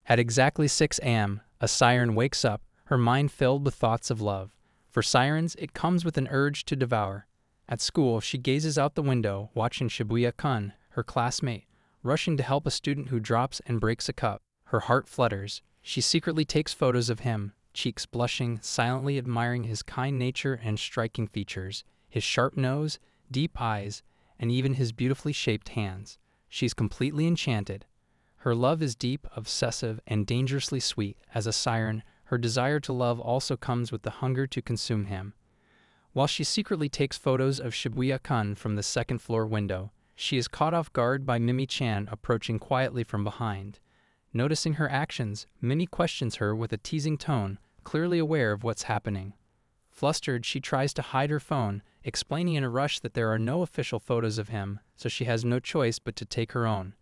At exactly 6 a.m., a siren wakes up, her mind filled with thoughts of love. For sirens, it comes with an urge to devour. At school, she gazes out the window, watching Shibuya-kun, her classmate, rushing to help a student who drops and breaks a cup. Her heart flutters. She secretly takes photos of him, cheeks blushing, silently admiring his kind nature and striking features, his sharp nose, deep eyes, and even his beautifully shaped hands. She's completely enchanted. Her love is deep, obsessive, and dangerously sweet. As a siren, her desire to love also comes with the hunger to consume him. While she secretly takes photos of Shibuya-kun from the second-floor window, she is caught off guard by Mimi-chan approaching quietly from behind. Noticing her actions, Mimi questions her with a teasing tone, clearly aware of what's happening. Flustered, she tries to hide her phone, explaining in a rush that there are no official photos of him, so she has no choice but to take her own.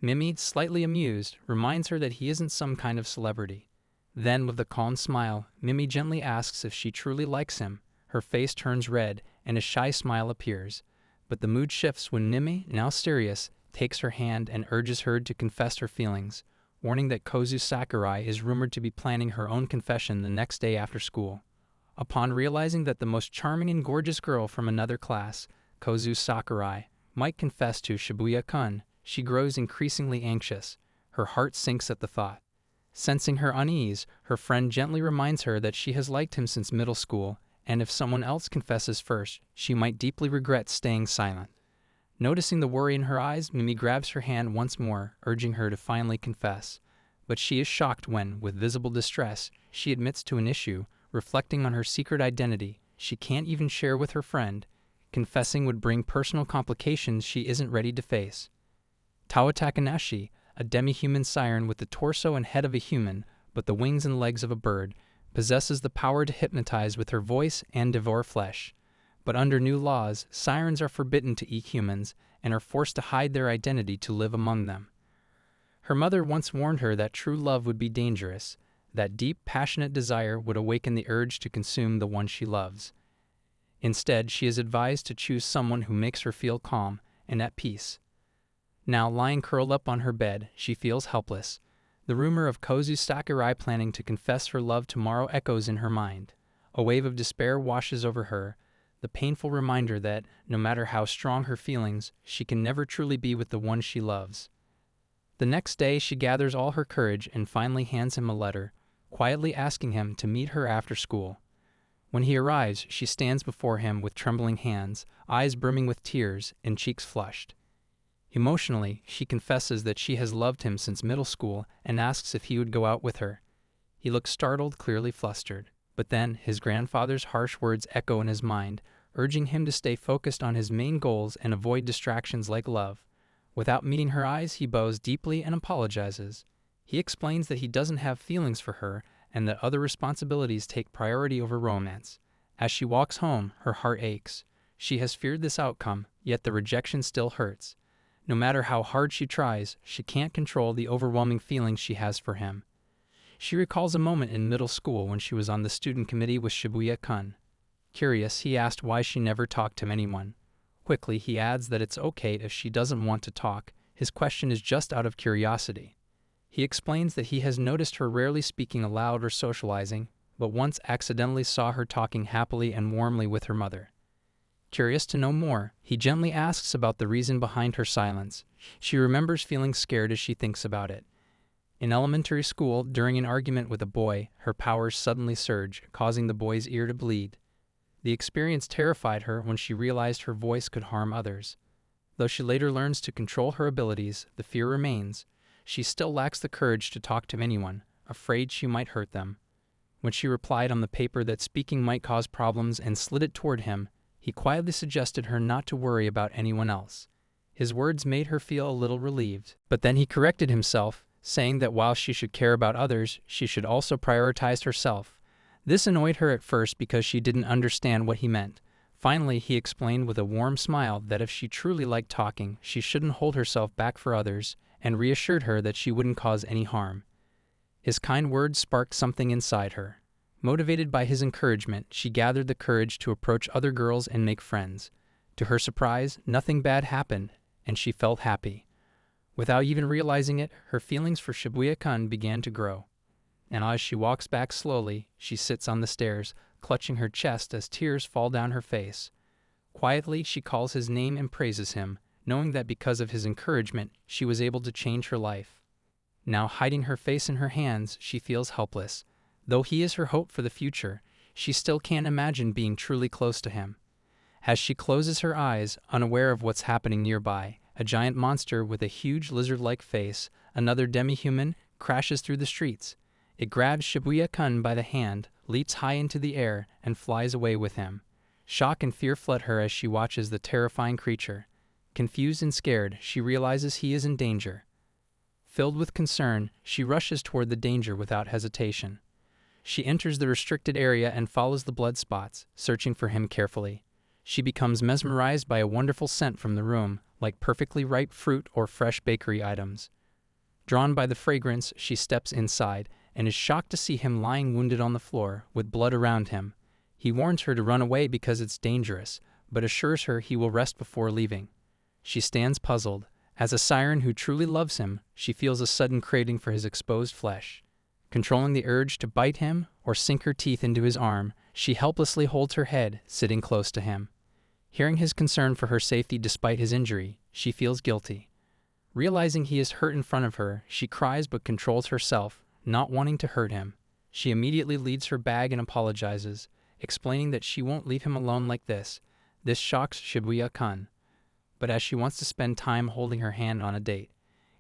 Mimi, slightly amused, reminds her that he isn't some kind of celebrity. Then, with a calm smile, Mimi gently asks if she truly likes him. Her face turns red, and a shy smile appears. But the mood shifts when Mimi, now serious, takes her hand and urges her to confess her feelings, warning that Kozu Sakurai is rumored to be planning her own confession the next day after school. Upon realizing that the most charming and gorgeous girl from another class, Kozu Sakurai, might confess to Shibuya-kun, she grows increasingly anxious. Her heart sinks at the thought. Sensing her unease, her friend gently reminds her that she has liked him since middle school, and if someone else confesses first, she might deeply regret staying silent. Noticing the worry in her eyes, Mimi grabs her hand once more, urging her to finally confess. But she is shocked when, with visible distress, she admits to an issue. Reflecting on her secret identity, she can't even share with her friend. Confessing would bring personal complications she isn't ready to face. Tawa Takanashi, a demi-human siren with the torso and head of a human, but the wings and legs of a bird, possesses the power to hypnotize with her voice and devour flesh. But under new laws, sirens are forbidden to eat humans and are forced to hide their identity to live among them. Her mother once warned her that true love would be dangerous, that deep, passionate desire would awaken the urge to consume the one she loves. Instead, she is advised to choose someone who makes her feel calm and at peace. Now, lying curled up on her bed, she feels helpless. The rumor of Kozu Sakurai planning to confess her love tomorrow echoes in her mind. A wave of despair washes over her, the painful reminder that, no matter how strong her feelings, she can never truly be with the one she loves. The next day, she gathers all her courage and finally hands him a letter, quietly asking him to meet her after school. When he arrives, she stands before him with trembling hands, eyes brimming with tears, and cheeks flushed. Emotionally, she confesses that she has loved him since middle school and asks if he would go out with her. He looks startled, clearly flustered. But then, his grandfather's harsh words echo in his mind, urging him to stay focused on his main goals and avoid distractions like love. Without meeting her eyes, he bows deeply and apologizes. He explains that he doesn't have feelings for her and that other responsibilities take priority over romance. As she walks home, her heart aches. She has feared this outcome, yet the rejection still hurts. No matter how hard she tries, she can't control the overwhelming feelings she has for him. She recalls a moment in middle school when she was on the student committee with Shibuya-kun. Curious, he asked why she never talked to anyone. Quickly, he adds that it's okay if she doesn't want to talk. His question is just out of curiosity. He explains that he has noticed her rarely speaking aloud or socializing, but once accidentally saw her talking happily and warmly with her mother. Curious to know more, he gently asks about the reason behind her silence. She remembers feeling scared as she thinks about it. In elementary school, during an argument with a boy, her powers suddenly surge, causing the boy's ear to bleed. The experience terrified her when she realized her voice could harm others. Though she later learns to control her abilities, the fear remains. She still lacks the courage to talk to anyone, afraid she might hurt them. When she replied on the paper that speaking might cause problems and slid it toward him, he quietly suggested her not to worry about anyone else. His words made her feel a little relieved, but then he corrected himself, saying that while she should care about others, she should also prioritize herself. This annoyed her at first because she didn't understand what he meant. Finally, he explained with a warm smile that if she truly liked talking, she shouldn't hold herself back for others, and reassured her that she wouldn't cause any harm. His kind words sparked something inside her. Motivated by his encouragement, she gathered the courage to approach other girls and make friends. To her surprise, nothing bad happened, and she felt happy. Without even realizing it, her feelings for Shibuya-kun began to grow. And as she walks back slowly, she sits on the stairs, clutching her chest as tears fall down her face. Quietly, she calls his name and praises him, knowing that because of his encouragement, she was able to change her life. Now hiding her face in her hands, she feels helpless. Though he is her hope for the future, she still can't imagine being truly close to him. As she closes her eyes, unaware of what's happening nearby, a giant monster with a huge lizard-like face, another demi-human, crashes through the streets. It grabs Shibuya-kun by the hand, leaps high into the air, and flies away with him. Shock and fear flood her as she watches the terrifying creature. Confused and scared, she realizes he is in danger. Filled with concern, she rushes toward the danger without hesitation. She enters the restricted area and follows the blood spots, searching for him carefully. She becomes mesmerized by a wonderful scent from the room, like perfectly ripe fruit or fresh bakery items. Drawn by the fragrance, she steps inside and is shocked to see him lying wounded on the floor, with blood around him. He warns her to run away because it's dangerous, but assures her he will rest before leaving. She stands puzzled. As a siren who truly loves him, she feels a sudden craving for his exposed flesh. Controlling the urge to bite him or sink her teeth into his arm, she helplessly holds her head, sitting close to him. Hearing his concern for her safety despite his injury, she feels guilty. Realizing he is hurt in front of her, she cries but controls herself, not wanting to hurt him. She immediately leaves her bag and apologizes, explaining that she won't leave him alone like this. This shocks Shibuya-kun, but as she wants to spend time holding her hand on a date.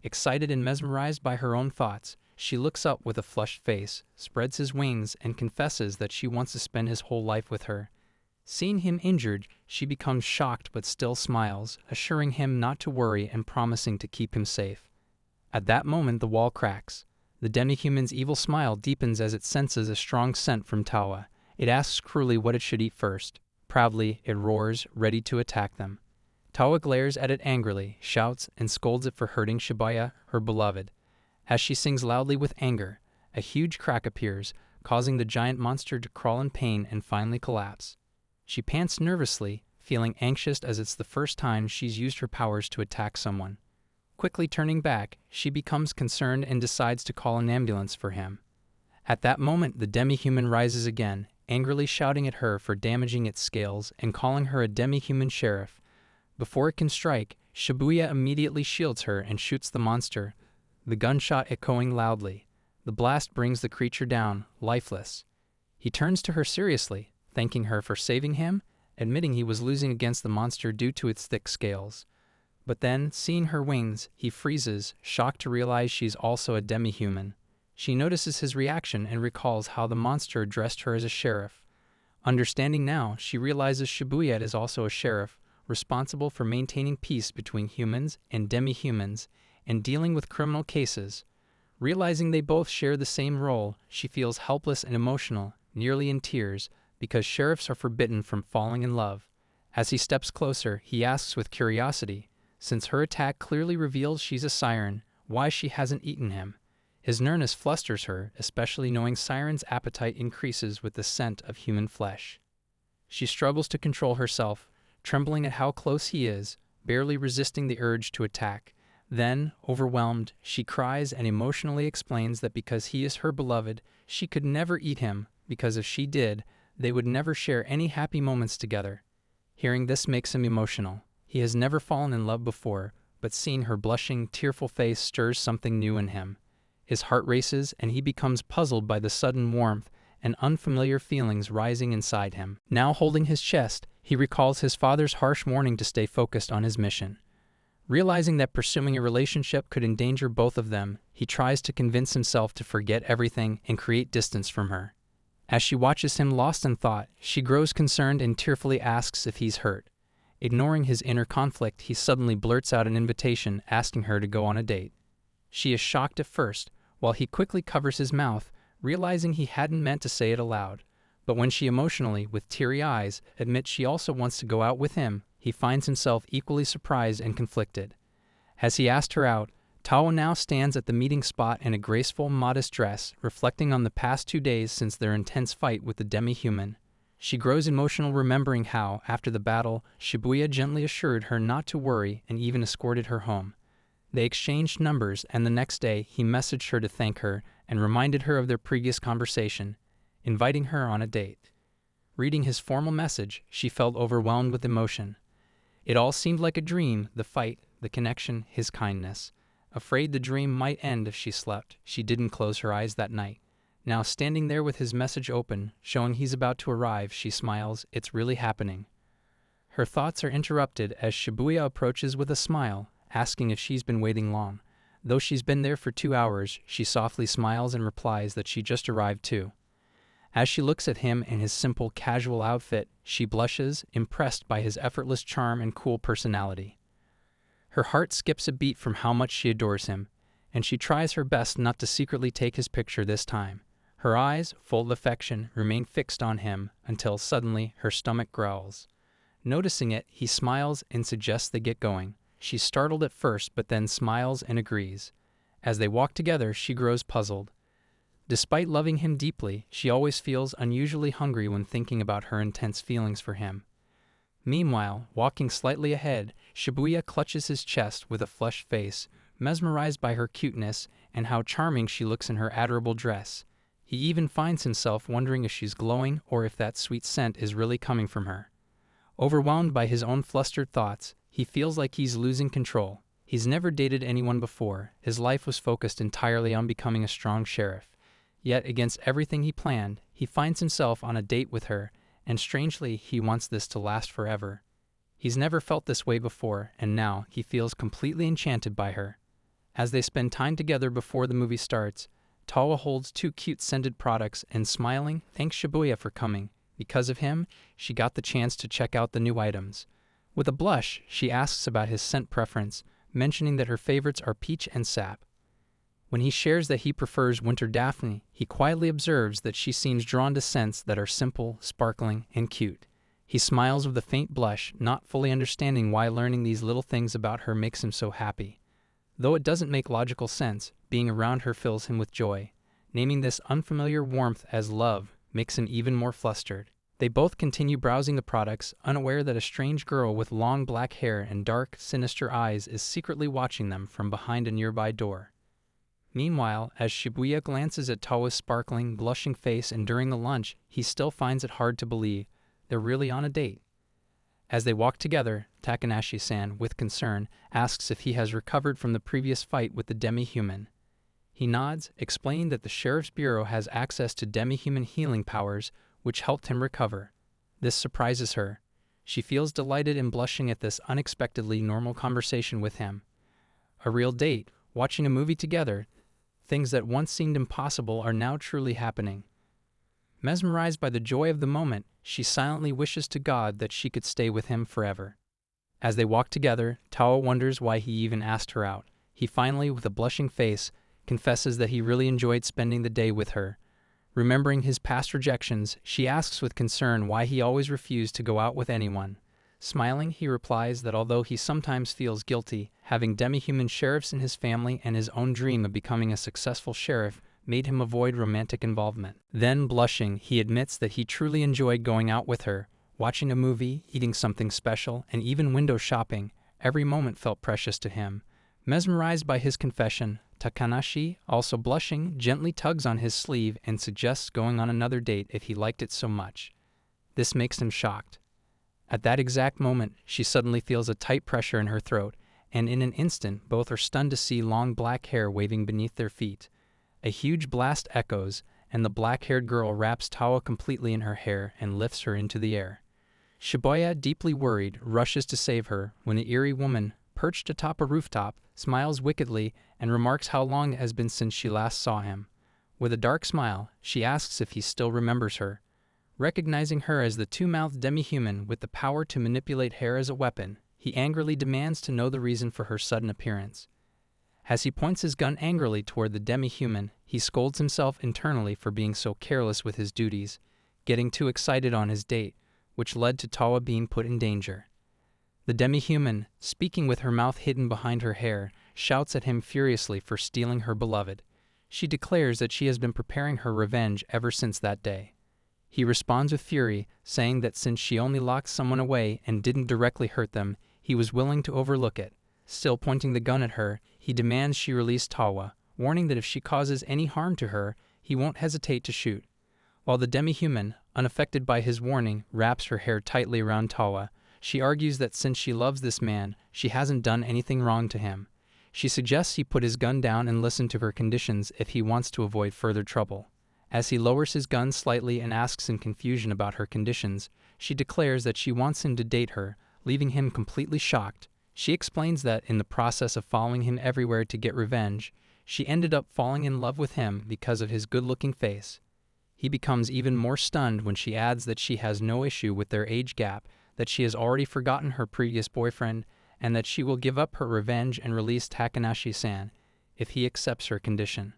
Excited and mesmerized by her own thoughts, she looks up with a flushed face, spreads his wings, and confesses that she wants to spend his whole life with her. Seeing him injured, she becomes shocked but still smiles, assuring him not to worry and promising to keep him safe. At that moment, the wall cracks. The demi-human's evil smile deepens as it senses a strong scent from Tawa. It asks cruelly what it should eat first. Proudly, it roars, ready to attack them. Tawa glares at it angrily, shouts, and scolds it for hurting Shibuya, her beloved. As she sings loudly with anger, a huge crack appears, causing the giant monster to crawl in pain and finally collapse. She pants nervously, feeling anxious as it's the first time she's used her powers to attack someone. Quickly turning back, she becomes concerned and decides to call an ambulance for him. At that moment, the demi-human rises again, angrily shouting at her for damaging its scales and calling her a demi-human sheriff. Before it can strike, Shibuya immediately shields her and shoots the monster, the gunshot echoing loudly. The blast brings the creature down, lifeless. He turns to her seriously, thanking her for saving him, admitting he was losing against the monster due to its thick scales. But then, seeing her wings, he freezes, shocked to realize she's also a demi-human. She notices his reaction and recalls how the monster addressed her as a sheriff. Understanding now, she realizes Shibuya is also a sheriff, responsible for maintaining peace between humans and demi-humans and dealing with criminal cases. Realizing they both share the same role, she feels helpless and emotional, nearly in tears, because sheriffs are forbidden from falling in love. As he steps closer, he asks with curiosity, since her attack clearly reveals she's a siren, why she hasn't eaten him. His nearness flusters her, especially knowing Siren's appetite increases with the scent of human flesh. She struggles to control herself, trembling at how close he is, barely resisting the urge to attack. Then, overwhelmed, she cries and emotionally explains that because he is her beloved, she could never eat him, because if she did, they would never share any happy moments together. Hearing this makes him emotional. He has never fallen in love before, but seeing her blushing, tearful face stirs something new in him. His heart races, and he becomes puzzled by the sudden warmth and unfamiliar feelings rising inside him. Now holding his chest, he recalls his father's harsh warning to stay focused on his mission. Realizing that pursuing a relationship could endanger both of them, he tries to convince himself to forget everything and create distance from her. As she watches him lost in thought, she grows concerned and tearfully asks if he's hurt. Ignoring his inner conflict, he suddenly blurts out an invitation asking her to go on a date. She is shocked at first, while he quickly covers his mouth, realizing he hadn't meant to say it aloud. But when she emotionally, with teary eyes, admits she also wants to go out with him, he finds himself equally surprised and conflicted. As he asked her out, Tawa now stands at the meeting spot in a graceful, modest dress, reflecting on the past 2 days since their intense fight with the demi-human. She grows emotional remembering how, after the battle, Shibuya gently assured her not to worry and even escorted her home. They exchanged numbers, and the next day he messaged her to thank her and reminded her of their previous conversation, inviting her on a date. Reading his formal message, she felt overwhelmed with emotion. It all seemed like a dream, the fight, the connection, his kindness. Afraid the dream might end if she slept, she didn't close her eyes that night. Now standing there with his message open, showing he's about to arrive, she smiles, it's really happening. Her thoughts are interrupted as Shibuya approaches with a smile, asking if she's been waiting long. Though she's been there for 2 hours, she softly smiles and replies that she just arrived too. As she looks at him in his simple, casual outfit, she blushes, impressed by his effortless charm and cool personality. Her heart skips a beat from how much she adores him, and she tries her best not to secretly take his picture this time. Her eyes, full of affection, remain fixed on him until suddenly her stomach growls. Noticing it, he smiles and suggests they get going. She's startled at first, but then smiles and agrees. As they walk together, she grows puzzled. Despite loving him deeply, she always feels unusually hungry when thinking about her intense feelings for him. Meanwhile, walking slightly ahead, Shibuya clutches his chest with a flushed face, mesmerized by her cuteness and how charming she looks in her adorable dress. He even finds himself wondering if she's glowing or if that sweet scent is really coming from her. Overwhelmed by his own flustered thoughts, he feels like he's losing control. He's never dated anyone before. His life was focused entirely on becoming a strong sheriff. Yet, against everything he planned, he finds himself on a date with her, and strangely, he wants this to last forever. He's never felt this way before, and now he feels completely enchanted by her. As they spend time together before the movie starts, Tawa holds 2 cute scented products and smiling, thanks Shibuya for coming. Because of him, she got the chance to check out the new items. With a blush, she asks about his scent preference, mentioning that her favorites are peach and sap. When he shares that he prefers winter daphne, he quietly observes that she seems drawn to scents that are simple, sparkling, and cute. He smiles with a faint blush, not fully understanding why learning these little things about her makes him so happy. Though it doesn't make logical sense, being around her fills him with joy. Naming this unfamiliar warmth as love makes him even more flustered. They both continue browsing the products, unaware that a strange girl with long black hair and dark, sinister eyes is secretly watching them from behind a nearby door. Meanwhile, as Shibuya glances at Tawa's sparkling, blushing face and during the lunch, he still finds it hard to believe they're really on a date. As they walk together, Takanashi-san, with concern, asks if he has recovered from the previous fight with the demi-human. He nods, explaining that the Sheriff's Bureau has access to demi-human healing powers, which helped him recover. This surprises her. She feels delighted and blushing at this unexpectedly normal conversation with him. A real date, watching a movie together. Things that once seemed impossible are now truly happening. Mesmerized by the joy of the moment, she silently wishes to God that she could stay with him forever. As they walk together, Tawa wonders why he even asked her out. He finally, with a blushing face, confesses that he really enjoyed spending the day with her. Remembering his past rejections, she asks with concern why he always refused to go out with anyone. Smiling, he replies that although he sometimes feels guilty, having demi-human sheriffs in his family and his own dream of becoming a successful sheriff made him avoid romantic involvement. Then, blushing, he admits that he truly enjoyed going out with her, watching a movie, eating something special, and even window shopping. Every moment felt precious to him. Mesmerized by his confession, Takanashi, also blushing, gently tugs on his sleeve and suggests going on another date if he liked it so much. This makes him shocked. At that exact moment, she suddenly feels a tight pressure in her throat, and in an instant, both are stunned to see long black hair waving beneath their feet. A huge blast echoes, and the black-haired girl wraps Tawa completely in her hair and lifts her into the air. Shibuya, deeply worried, rushes to save her when the eerie woman, perched atop a rooftop, smiles wickedly and remarks how long it has been since she last saw him. With a dark smile, she asks if he still remembers her. Recognizing her as the 2-mouthed demi-human with the power to manipulate hair as a weapon, he angrily demands to know the reason for her sudden appearance. As he points his gun angrily toward the demi-human, he scolds himself internally for being so careless with his duties, getting too excited on his date, which led to Tawa being put in danger. The demi-human, speaking with her mouth hidden behind her hair, shouts at him furiously for stealing her beloved. She declares that she has been preparing her revenge ever since that day. He responds with fury, saying that since she only locked someone away and didn't directly hurt them, he was willing to overlook it. Still pointing the gun at her, he demands she release Tawa, warning that if she causes any harm to her, he won't hesitate to shoot. While the demi-human, unaffected by his warning, wraps her hair tightly around Tawa, she argues that since she loves this man, she hasn't done anything wrong to him. She suggests he put his gun down and listen to her conditions if he wants to avoid further trouble. As he lowers his gun slightly and asks in confusion about her conditions, she declares that she wants him to date her, leaving him completely shocked. She explains that in the process of following him everywhere to get revenge, she ended up falling in love with him because of his good-looking face. He becomes even more stunned when she adds that she has no issue with their age gap, that she has already forgotten her previous boyfriend, and that she will give up her revenge and release Takanashi-san if he accepts her condition.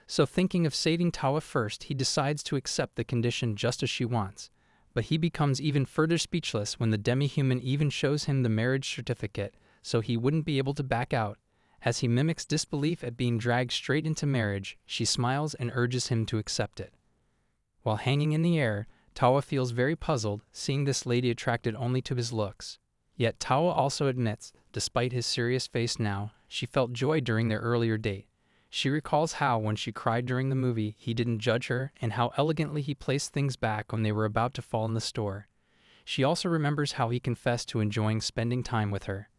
So thinking of saving Tawa first, he decides to accept the condition just as she wants. But he becomes even further speechless when the demi-human even shows him the marriage certificate, so he wouldn't be able to back out. As he mimics disbelief at being dragged straight into marriage, she smiles and urges him to accept it. While hanging in the air, Tawa feels very puzzled, seeing this lady attracted only to his looks. Yet Tawa also admits, despite his serious face now, she felt joy during their earlier date. She recalls how, when she cried during the movie, he didn't judge her, and how elegantly he placed things back when they were about to fall in the store. She also remembers how he confessed to enjoying spending time with her.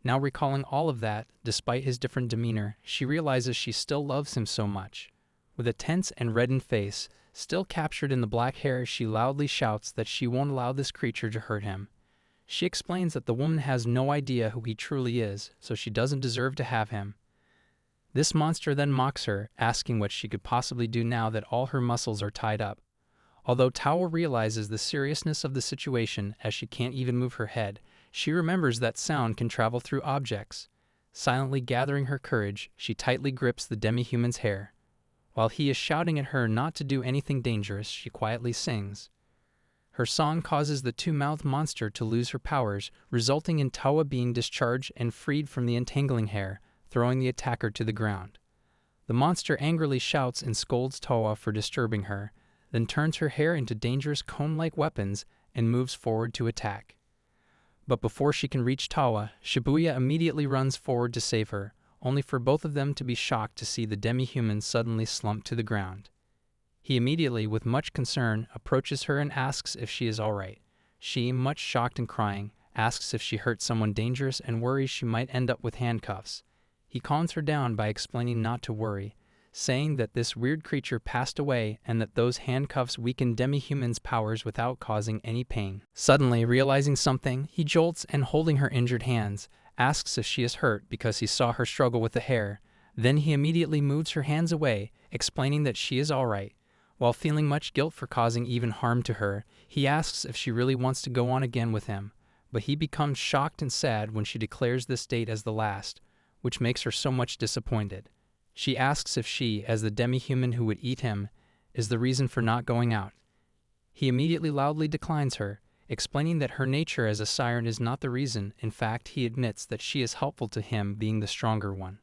Now recalling all of that, despite his different demeanor, she realizes she still loves him so much. With a tense and reddened face, still captured in the black hair, she loudly shouts that she won't allow this creature to hurt him. She explains that the woman has no idea who he truly is, so she doesn't deserve to have him. This monster then mocks her, asking what she could possibly do now that all her muscles are tied up. Although Tawa realizes the seriousness of the situation as she can't even move her head, she remembers that sound can travel through objects. Silently gathering her courage, she tightly grips the demi-human's hair. While he is shouting at her not to do anything dangerous, she quietly sings. Her song causes the two-mouthed monster to lose her powers, resulting in Tawa being discharged and freed from the entangling hair, throwing the attacker to the ground. The monster angrily shouts and scolds Tawa for disturbing her, then turns her hair into dangerous comb-like weapons and moves forward to attack. But before she can reach Tawa, Shibuya immediately runs forward to save her, only for both of them to be shocked to see the demi-human suddenly slump to the ground. He immediately, with much concern, approaches her and asks if she is all right. She, much shocked and crying, asks if she hurt someone dangerous and worries she might end up with handcuffs. He calms her down by explaining not to worry, saying that this weird creature passed away and that those handcuffs weaken demi-human's powers without causing any pain. Suddenly, realizing something, he jolts and, holding her injured hands, asks if she is hurt because he saw her struggle with the hair. Then he immediately moves her hands away, explaining that she is all right. While feeling much guilt for causing even harm to her, he asks if she really wants to go on again with him, but he becomes shocked and sad when she declares this date as the last, which makes her so much disappointed. She asks if she, as the demi-human who would eat him, is the reason for not going out. He immediately loudly declines her, explaining that her nature as a siren is not the reason. In fact, he admits that she is helpful to him being the stronger one.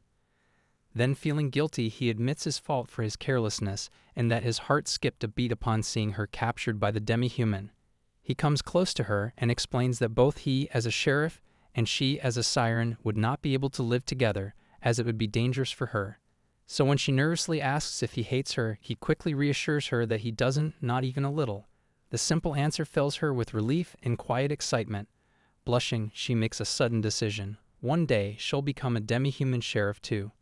Then, feeling guilty, he admits his fault for his carelessness and that his heart skipped a beat upon seeing her captured by the demi-human. He comes close to her and explains that both he as a sheriff and she as a siren would not be able to live together, as it would be dangerous for her. So when she nervously asks if he hates her, he quickly reassures her that he doesn't, not even a little. The simple answer fills her with relief and quiet excitement. Blushing, she makes a sudden decision. One day, she'll become a demi-human sheriff too.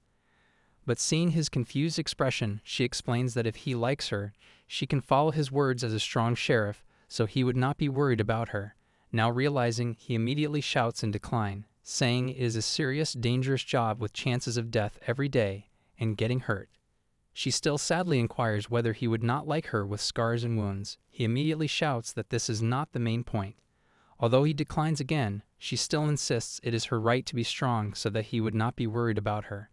But seeing his confused expression, she explains that if he likes her, she can follow his words as a strong sheriff, so he would not be worried about her. Now realizing, he immediately shouts in decline, saying it is a serious, dangerous job with chances of death every day and getting hurt. She still sadly inquires whether he would not like her with scars and wounds. He immediately shouts that this is not the main point. Although he declines again, she still insists it is her right to be strong so that he would not be worried about her.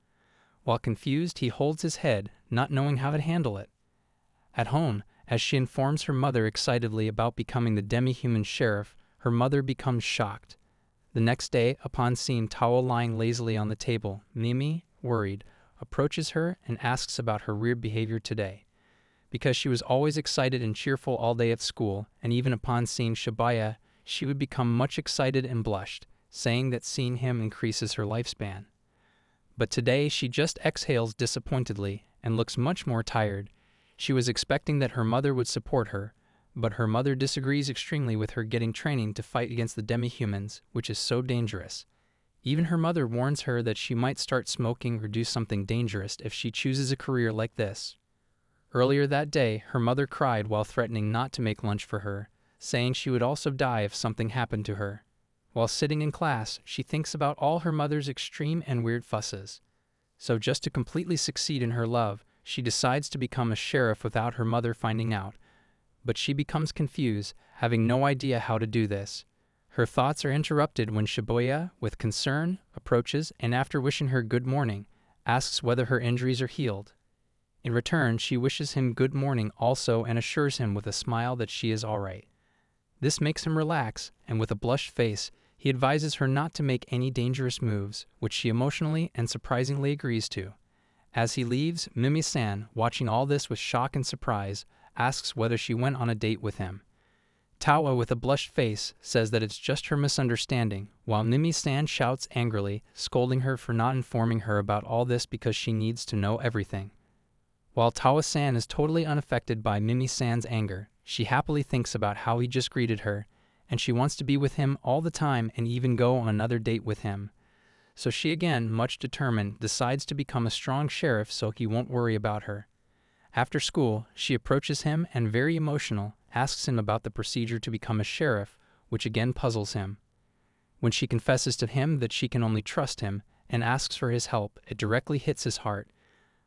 While confused, he holds his head, not knowing how to handle it. At home, as she informs her mother excitedly about becoming the demi-human sheriff, her mother becomes shocked. The next day, upon seeing Tawa lying lazily on the table, Mimi, worried, approaches her and asks about her weird behavior today. Because she was always excited and cheerful all day at school, and even upon seeing Shibuya, she would become much excited and blushed, saying that seeing him increases her lifespan. But today she just exhales disappointedly and looks much more tired. She was expecting that her mother would support her, but her mother disagrees extremely with her getting training to fight against the demi-humans, which is so dangerous. Even her mother warns her that she might start smoking or do something dangerous if she chooses a career like this. Earlier that day, her mother cried while threatening not to make lunch for her, saying she would also die if something happened to her. While sitting in class, she thinks about all her mother's extreme and weird fusses. So just to completely succeed in her love, she decides to become a sheriff without her mother finding out. But she becomes confused, having no idea how to do this. Her thoughts are interrupted when Shibuya, with concern, approaches and after wishing her good morning, asks whether her injuries are healed. In return, she wishes him good morning also and assures him with a smile that she is all right. This makes him relax, and with a blushed face, he advises her not to make any dangerous moves, which she emotionally and surprisingly agrees to. As he leaves, Mimi-san, watching all this with shock and surprise, asks whether she went on a date with him. Tawa, with a blushed face, says that it's just her misunderstanding, while Mimi-san shouts angrily, scolding her for not informing her about all this because she needs to know everything. While Tawa-san is totally unaffected by Mimi-san's anger, she happily thinks about how he just greeted her, and she wants to be with him all the time and even go on another date with him. So she again, much determined, decides to become a strong sheriff so he won't worry about her. After school, she approaches him and, very emotional, asks him about the procedure to become a sheriff, which again puzzles him. When she confesses to him that she can only trust him and asks for his help, it directly hits his heart.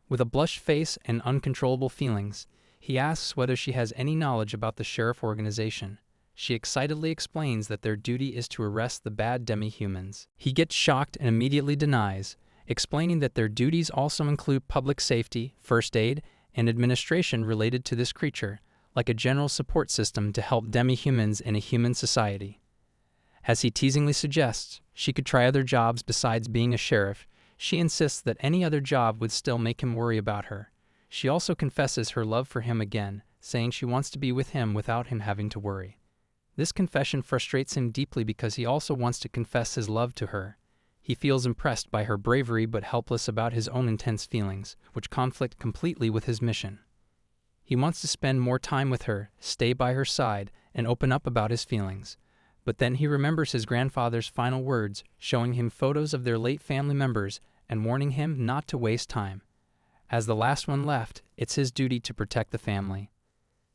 With a blushed face and uncontrollable feelings, he asks whether she has any knowledge about the sheriff organization. She excitedly explains that their duty is to arrest the bad demi-humans. He gets shocked and immediately denies, explaining that their duties also include public safety, first aid, and administration related to this creature, like a general support system to help demi-humans in a human society. As he teasingly suggests she could try other jobs besides being a sheriff, she insists that any other job would still make him worry about her. She also confesses her love for him again, saying she wants to be with him without him having to worry. This confession frustrates him deeply because he also wants to confess his love to her. He feels impressed by her bravery but helpless about his own intense feelings, which conflict completely with his mission. He wants to spend more time with her, stay by her side, and open up about his feelings. But then he remembers his grandfather's final words, showing him photos of their late family members and warning him not to waste time. As the last one left, it's his duty to protect the family.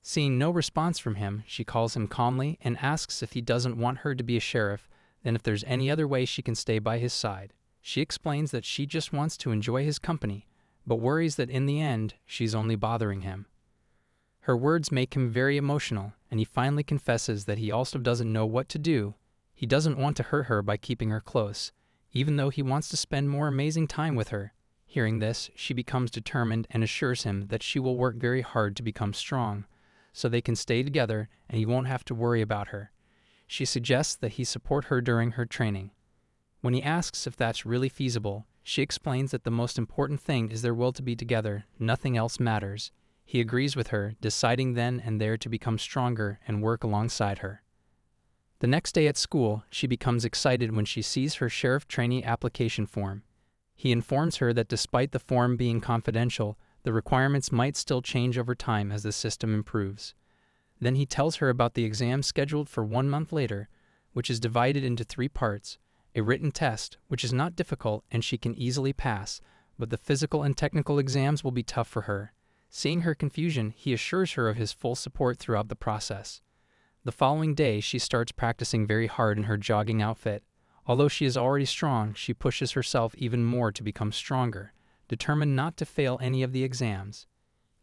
Seeing no response from him, she calls him calmly and asks if he doesn't want her to be a sheriff, then if there's any other way she can stay by his side. She explains that she just wants to enjoy his company, but worries that in the end, she's only bothering him. Her words make him very emotional, and he finally confesses that he also doesn't know what to do. He doesn't want to hurt her by keeping her close, even though he wants to spend more amazing time with her. Hearing this, she becomes determined and assures him that she will work very hard to become strong, so they can stay together and he won't have to worry about her. She suggests that he support her during her training. When he asks if that's really feasible, she explains that the most important thing is their will to be together, nothing else matters. He agrees with her, deciding then and there to become stronger and work alongside her. The next day at school, she becomes excited when she sees her sheriff trainee application form. He informs her that despite the form being confidential, the requirements might still change over time as the system improves. Then he tells her about the exam scheduled for 1 month later, which is divided into 3 parts, a written test, which is not difficult and she can easily pass, but the physical and technical exams will be tough for her. Seeing her confusion, he assures her of his full support throughout the process. The following day, she starts practicing very hard in her jogging outfit. Although she is already strong, she pushes herself even more to become stronger, determined not to fail any of the exams.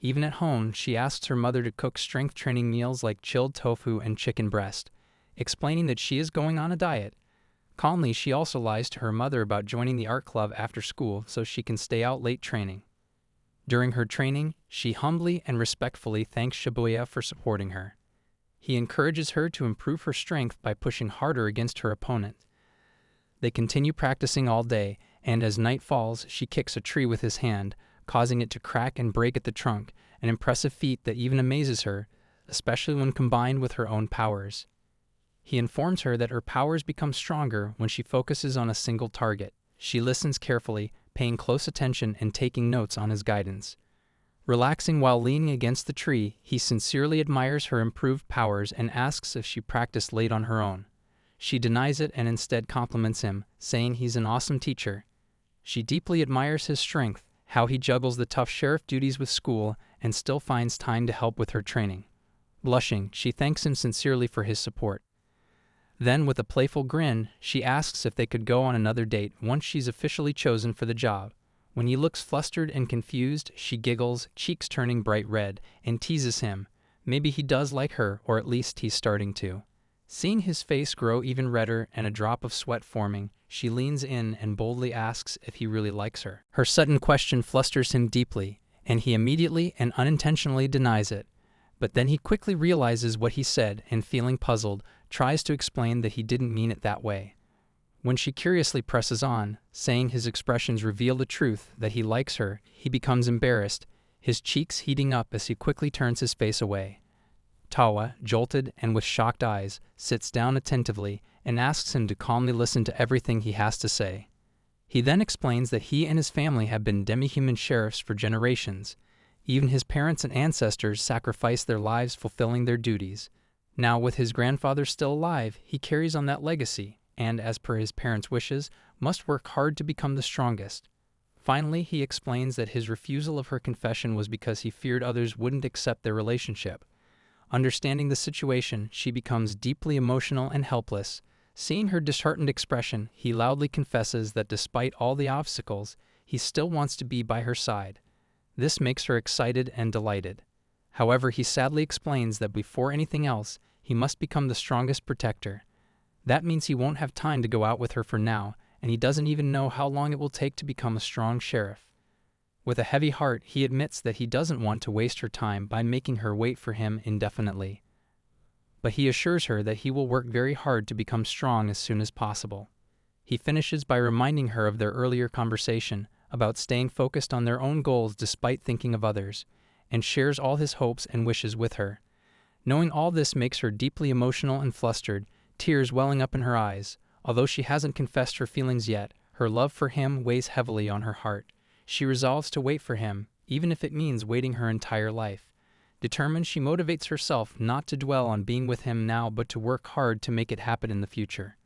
Even at home, she asks her mother to cook strength training meals like chilled tofu and chicken breast, explaining that she is going on a diet. Calmly, she also lies to her mother about joining the art club after school so she can stay out late training. During her training, she humbly and respectfully thanks Shibuya for supporting her. He encourages her to improve her strength by pushing harder against her opponent. They continue practicing all day, and as night falls, she kicks a tree with his hand, causing it to crack and break at the trunk, an impressive feat that even amazes her, especially when combined with her own powers. He informs her that her powers become stronger when she focuses on a single target. She listens carefully, paying close attention and taking notes on his guidance. Relaxing while leaning against the tree, he sincerely admires her improved powers and asks if she practiced late on her own. She denies it and instead compliments him, saying he's an awesome teacher. She deeply admires his strength, how he juggles the tough sheriff duties with school and still finds time to help with her training. Blushing, she thanks him sincerely for his support. Then, with a playful grin, she asks if they could go on another date once she's officially chosen for the job. When he looks flustered and confused, she giggles, cheeks turning bright red, and teases him. Maybe he does like her, or at least he's starting to. Seeing his face grow even redder and a drop of sweat forming, she leans in and boldly asks if he really likes her. Her sudden question flusters him deeply, and he immediately and unintentionally denies it. But then he quickly realizes what he said and, feeling puzzled, tries to explain that he didn't mean it that way. When she curiously presses on, saying his expressions reveal the truth that he likes her, he becomes embarrassed, his cheeks heating up as he quickly turns his face away. Tawa, jolted and with shocked eyes, sits down attentively and asks him to calmly listen to everything he has to say. He then explains that he and his family have been demi-human sheriffs for generations. Even his parents and ancestors sacrificed their lives fulfilling their duties. Now, with his grandfather still alive, he carries on that legacy, and, as per his parents' wishes, must work hard to become the strongest. Finally, he explains that his refusal of her confession was because he feared others wouldn't accept their relationship. Understanding the situation, she becomes deeply emotional and helpless. Seeing her disheartened expression, he loudly confesses that despite all the obstacles, he still wants to be by her side. This makes her excited and delighted. However, he sadly explains that before anything else, he must become the strongest protector. That means he won't have time to go out with her for now, and he doesn't even know how long it will take to become a strong sheriff. With a heavy heart, he admits that he doesn't want to waste her time by making her wait for him indefinitely. But he assures her that he will work very hard to become strong as soon as possible. He finishes by reminding her of their earlier conversation about staying focused on their own goals despite thinking of others, and shares all his hopes and wishes with her. Knowing all this makes her deeply emotional and flustered, tears welling up in her eyes. Although she hasn't confessed her feelings yet, her love for him weighs heavily on her heart. She resolves to wait for him, even if it means waiting her entire life. Determined, she motivates herself not to dwell on being with him now but to work hard to make it happen in the future.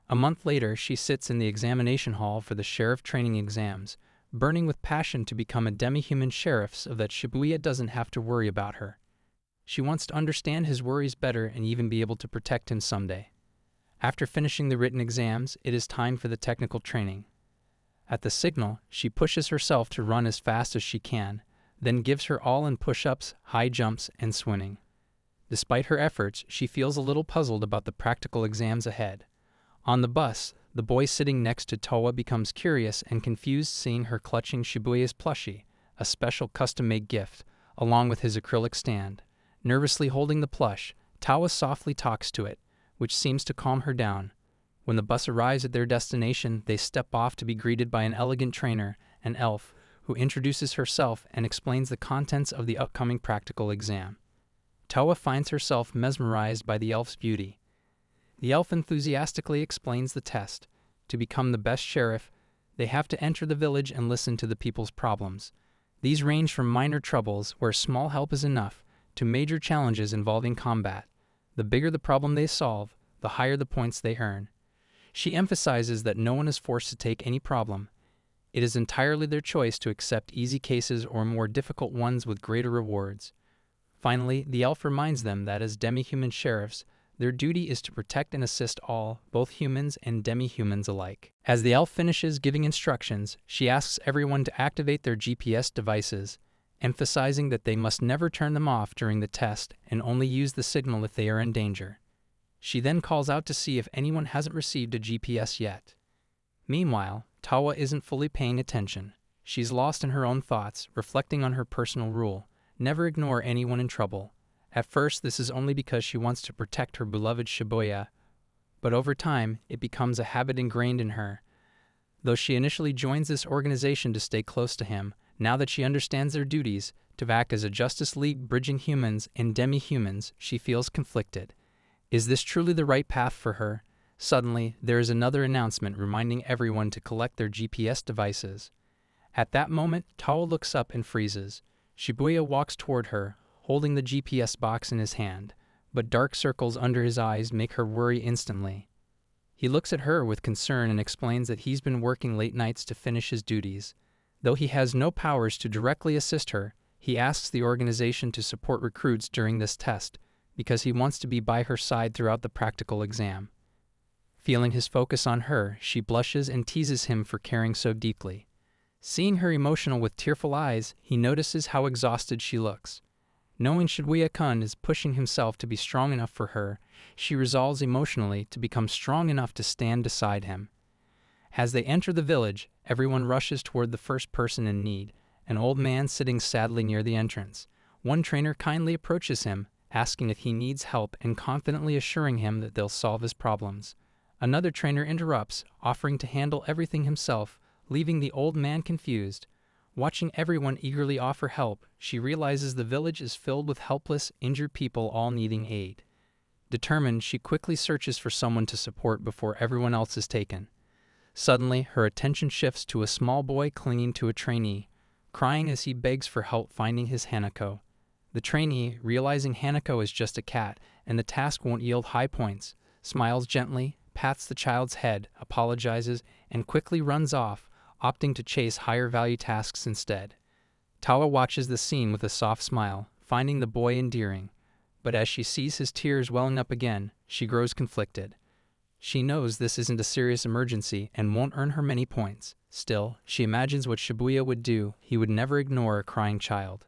A month later, she sits in the examination hall for the sheriff training exams, burning with passion to become a demi-human sheriff so that Shibuya doesn't have to worry about her. She wants to understand his worries better and even be able to protect him someday. After finishing the written exams, it is time for the technical training. At the signal, she pushes herself to run as fast as she can, then gives her all in push-ups, high jumps, and swimming. Despite her efforts, she feels a little puzzled about the practical exams ahead. On the bus, the boy sitting next to Towa becomes curious and confused seeing her clutching Shibuya's plushie, a special custom-made gift, along with his acrylic stand. Nervously holding the plush, Tawa softly talks to it, which seems to calm her down. When the bus arrives at their destination, they step off to be greeted by an elegant trainer, an elf, who introduces herself and explains the contents of the upcoming practical exam. Tawa finds herself mesmerized by the elf's beauty. The elf enthusiastically explains the test. To become the best sheriff, they have to enter the village and listen to the people's problems. These range from minor troubles, where small help is enough, to major challenges involving combat. The bigger the problem they solve, the higher the points they earn. She emphasizes that no one is forced to take any problem. It is entirely their choice to accept easy cases or more difficult ones with greater rewards. Finally, the elf reminds them that as demi-human sheriffs, their duty is to protect and assist all, both humans and demi-humans alike. As the elf finishes giving instructions, she asks everyone to activate their GPS devices, emphasizing that they must never turn them off during the test and only use the signal if they are in danger. She then calls out to see if anyone hasn't received a GPS yet. Meanwhile, Tawa isn't fully paying attention. She's lost in her own thoughts, reflecting on her personal rule: never ignore anyone in trouble. At first, this is only because she wants to protect her beloved Shibuya, but over time, it becomes a habit ingrained in her. Though she initially joins this organization to stay close to him, now that she understands their duties, to act as a Justice League bridging humans and demi-humans, she feels conflicted. Is this truly the right path for her? Suddenly, there is another announcement reminding everyone to collect their GPS devices. At that moment, Tao looks up and freezes. Shibuya walks toward her, holding the GPS box in his hand, but dark circles under his eyes make her worry instantly. He looks at her with concern and explains that he's been working late nights to finish his duties. Though he has no powers to directly assist her, he asks the organization to support recruits during this test, because he wants to be by her side throughout the practical exam. Feeling his focus on her, she blushes and teases him for caring so deeply. Seeing her emotional with tearful eyes, he notices how exhausted she looks. Knowing Shibuya-kun is pushing himself to be strong enough for her, she resolves emotionally to become strong enough to stand beside him. As they enter the village, everyone rushes toward the first person in need, an old man sitting sadly near the entrance. One trainer kindly approaches him, asking if he needs help and confidently assuring him that they'll solve his problems. Another trainer interrupts, offering to handle everything himself, leaving the old man confused. Watching everyone eagerly offer help, she realizes the village is filled with helpless, injured people all needing aid. Determined, she quickly searches for someone to support before everyone else is taken. Suddenly, her attention shifts to a small boy clinging to a trainee, crying as he begs for help finding his Hanako. The trainee, realizing Hanako is just a cat and the task won't yield high points, smiles gently, pats the child's head, apologizes, and quickly runs off, opting to chase higher-value tasks instead. Tawa watches the scene with a soft smile, finding the boy endearing. But as she sees his tears welling up again, she grows conflicted. She knows this isn't a serious emergency and won't earn her many points. Still, she imagines what Shibuya would do. He would never ignore a crying child.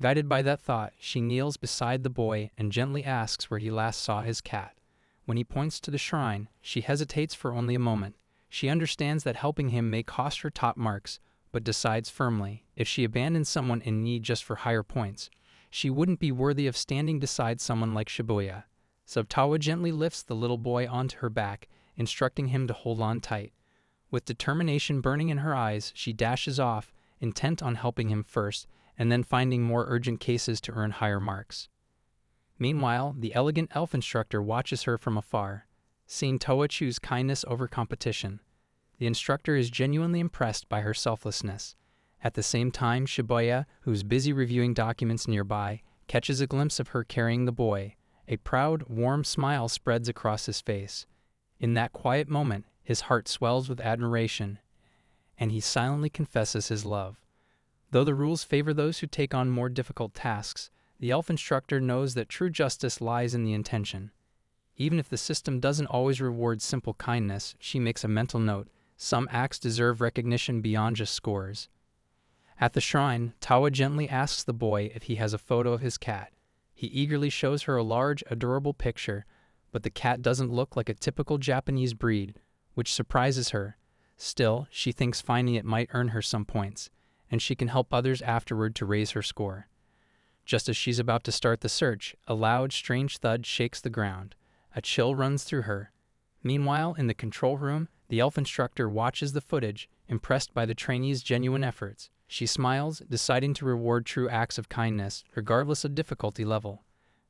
Guided by that thought, she kneels beside the boy and gently asks where he last saw his cat. When he points to the shrine, she hesitates for only a moment. She understands that helping him may cost her top marks, but decides firmly, if she abandons someone in need just for higher points, she wouldn't be worthy of standing beside someone like Shibuya. So Tawa gently lifts the little boy onto her back, instructing him to hold on tight. With determination burning in her eyes, she dashes off, intent on helping him first, and then finding more urgent cases to earn higher marks. Meanwhile, the elegant elf instructor watches her from afar, seeing Toa choose kindness over competition. The instructor is genuinely impressed by her selflessness. At the same time, Shibuya, who's busy reviewing documents nearby, catches a glimpse of her carrying the boy. A proud, warm smile spreads across his face. In that quiet moment, his heart swells with admiration, and he silently confesses his love. Though the rules favor those who take on more difficult tasks, the elf instructor knows that true justice lies in the intention. Even if the system doesn't always reward simple kindness, she makes a mental note. Some acts deserve recognition beyond just scores. At the shrine, Tawa gently asks the boy if he has a photo of his cat. He eagerly shows her a large, adorable picture, but the cat doesn't look like a typical Japanese breed, which surprises her. Still, she thinks finding it might earn her some points, and she can help others afterward to raise her score. Just as she's about to start the search, a loud, strange thud shakes the ground. A chill runs through her. Meanwhile, in the control room, the elf instructor watches the footage, impressed by the trainee's genuine efforts. She smiles, deciding to reward true acts of kindness, regardless of difficulty level.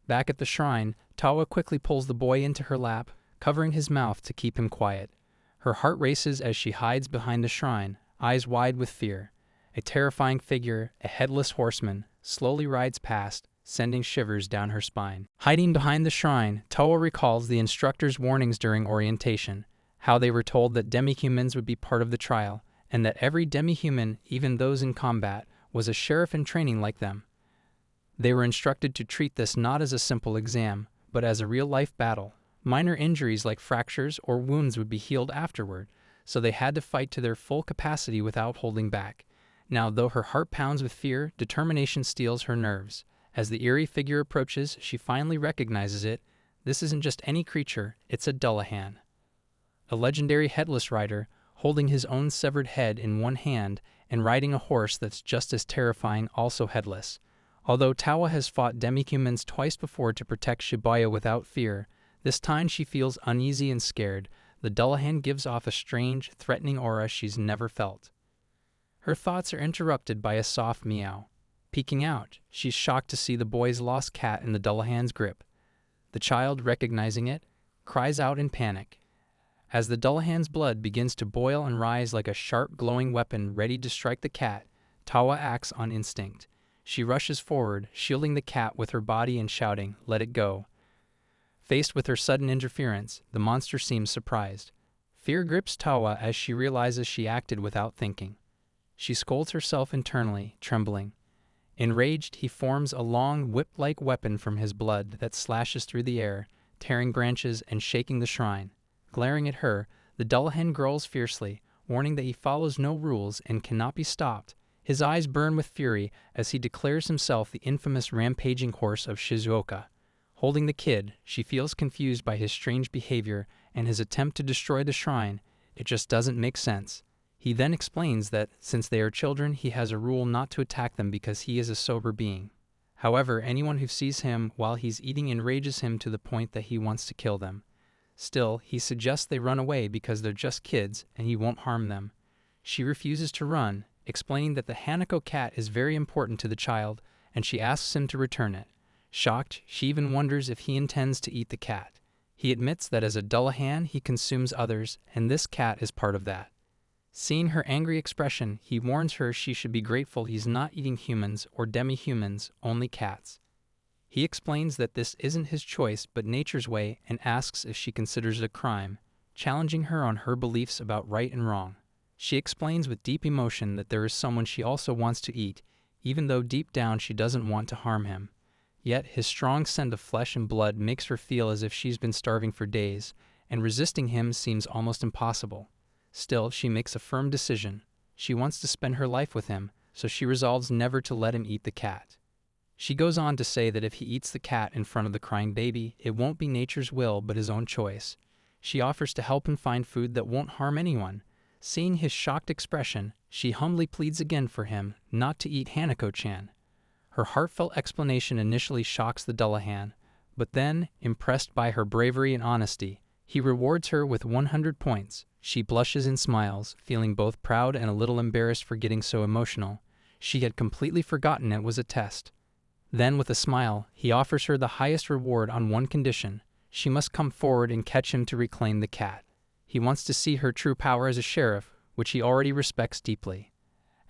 Back at the shrine, Tawa quickly pulls the boy into her lap, covering his mouth to keep him quiet. Her heart races as she hides behind the shrine, eyes wide with fear. A terrifying figure, a headless horseman, slowly rides past, sending shivers down her spine. Hiding behind the shrine, Tawa recalls the instructor's warnings during orientation, how they were told that demi-humans would be part of the trial, and that every demi-human, even those in combat, was a sheriff in training like them. They were instructed to treat this not as a simple exam, but as a real-life battle. Minor injuries like fractures or wounds would be healed afterward, so they had to fight to their full capacity without holding back. Now, though her heart pounds with fear, determination steels her nerves. As the eerie figure approaches, she finally recognizes it. This isn't just any creature, it's a Dullahan. A legendary headless rider, holding his own severed head in one hand and riding a horse that's just as terrifying, also headless. Although Tawa has fought demi-humans twice before to protect Shibuya without fear, this time she feels uneasy and scared. The Dullahan gives off a strange, threatening aura she's never felt. Her thoughts are interrupted by a soft meow. Peeking out, she's shocked to see the boy's lost cat in the Dullahan's grip. The child, recognizing it, cries out in panic. As the Dullahan's blood begins to boil and rise like a sharp, glowing weapon ready to strike the cat, Tawa acts on instinct. She rushes forward, shielding the cat with her body and shouting, "Let it go." Faced with her sudden interference, the monster seems surprised. Fear grips Tawa as she realizes she acted without thinking. She scolds herself internally, trembling. Enraged, he forms a long, whip-like weapon from his blood that slashes through the air, tearing branches and shaking the shrine. Glaring at her, the Dullahan growls fiercely, warning that he follows no rules and cannot be stopped. His eyes burn with fury as he declares himself the infamous rampaging horse of Shizuoka. Holding the kid, she feels confused by his strange behavior and his attempt to destroy the shrine. It just doesn't make sense. He then explains that, since they are children, he has a rule not to attack them because he is a sober being. However, anyone who sees him while he's eating enrages him to the point that he wants to kill them. Still, he suggests they run away because they're just kids and he won't harm them. She refuses to run, explaining that the Hanako cat is very important to the child, and she asks him to return it. Shocked, she even wonders if he intends to eat the cat. He admits that as a Dullahan, he consumes others, and this cat is part of that. Seeing her angry expression, he warns her she should be grateful he's not eating humans or demi-humans, only cats. He explains that this isn't his choice but nature's way and asks if she considers it a crime, challenging her on her beliefs about right and wrong. She explains with deep emotion that there is someone she also wants to eat, even though deep down she doesn't want to harm him. Yet his strong scent of flesh and blood makes her feel as if she's been starving for days, and resisting him seems almost impossible. Still, she makes a firm decision. She wants to spend her life with him, so she resolves never to let him eat the cat. She goes on to say that if he eats the cat in front of the crying baby, it won't be nature's will but his own choice. She offers to help him find food that won't harm anyone. Seeing his shocked expression, she humbly pleads again for him not to eat Hanako-chan. Her heartfelt explanation initially shocks the Dullahan, but then, impressed by her bravery and honesty, he rewards her with 100 points. She blushes and smiles, feeling both proud and a little embarrassed for getting so emotional. She had completely forgotten it was a test. Then, with a smile, he offers her the highest reward on one condition. She must come forward and catch him to reclaim the cat. He wants to see her true power as a sheriff, which he already respects deeply.